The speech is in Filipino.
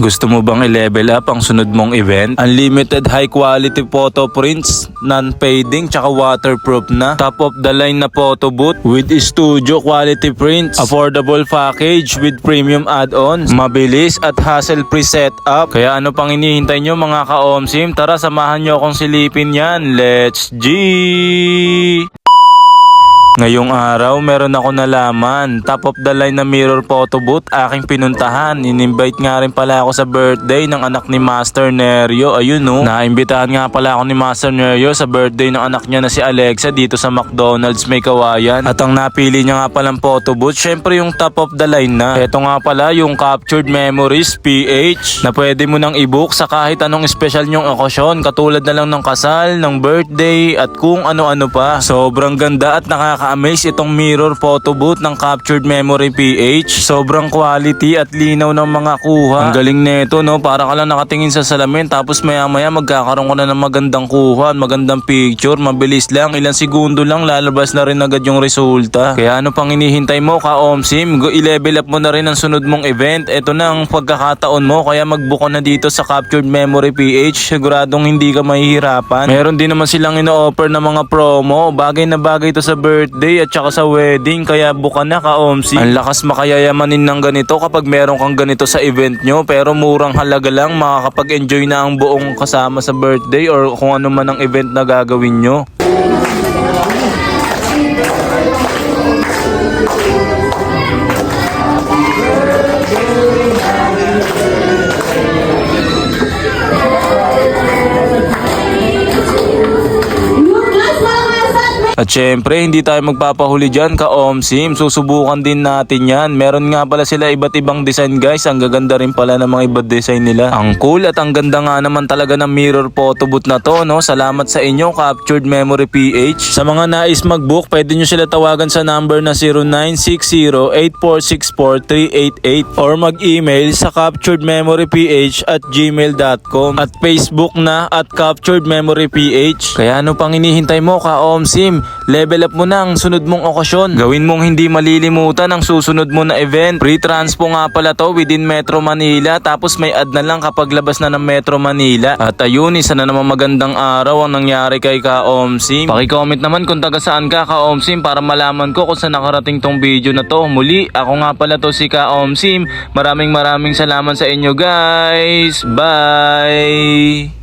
Gusto mo bang i-level up ang sunod mong event? Unlimited high quality photo prints, non-fading tsaka waterproof na. Top of the line na photo booth with studio quality prints. Affordable package with premium add-ons. Mabilis at hassle-free setup. Kaya ano pang hinihintay nyo mga ka-OMSIM? Tara samahan nyo akong silipin yan. Let's G! Ngayong araw, meron ako nalaman. Top of the line na mirror photo booth aking pinuntahan. In-invite nga rin pala ako sa birthday ng anak ni Master Nerio. Ayun no, naimbitahan nga pala ako ni Master Nerio sa birthday ng anak niya na si Alexa dito sa McDonald's May Kawayan. At ang napili niya nga palang photo booth, syempre yung top of the line na. Ito nga pala yung Captured Memories PH na pwede mo nang i-book sa kahit anong special nyong okasyon. Katulad na lang ng kasal, ng birthday at kung ano-ano pa. Sobrang ganda at nakaka-amaze itong mirror photo booth ng Captured Memory PH. Sobrang quality at linaw ng mga kuha. Ang galing nito no, para ka lang nakatingin sa salamin tapos maya maya magkakaroon ka na ng magandang kuha, magandang picture, mabilis lang, ilang segundo lang lalabas na rin agad yung resulta. Kaya ano pang hinihintay mo ka-OMSIM? I-level up mo na rin ang sunod mong event. Ito na ang pagkakataon mo, kaya mag-book ka na dito sa Captured Memory PH. Siguradong hindi ka mahihirapan. Meron din naman silang ino-offer na mga promo. Bagay na bagay ito sa birthday at saka sa wedding, kaya buka na ka-OMSIM. Ang lakas makayayamanin ng ganito kapag meron kang ganito sa event nyo, pero murang halaga lang makakapag-enjoy na ang buong kasama sa birthday or kung ano man ang event na gagawin nyo. At syempre, hindi tayo magpapahuli dyan ka-OMSIM. Susubukan din natin yan. Meron nga pala sila iba't ibang design guys. Ang gaganda rin pala ng mga iba't design nila. Ang cool at ang ganda nga naman talaga ng mirror photo booth na to, no? Salamat sa inyo, Captured Memory PH. Sa mga nais mag-book, pwede nyo sila tawagan sa number na 0960-8464-388 or mag-email sa capturedmemoryph@gmail.com at Facebook na at Captured Memory PH. Kaya ano pang hinihintay mo ka-OMSIM? Level up mo na ang sunod mong okasyon. Gawin mong hindi malilimutan ang susunod mo na event. Free transpo nga pala to within Metro Manila, tapos may add na lang kapag labas na ng Metro Manila. At ayun, isa na naman magandang araw ang nangyari kay ka-OMSIM. Paki-comment naman kung taga saan ka ka-OMSIM para malaman ko kung saan nakarating tong video na to. Muli, ako nga pala to si ka-OMSIM. Maraming salamat sa inyo guys. Bye!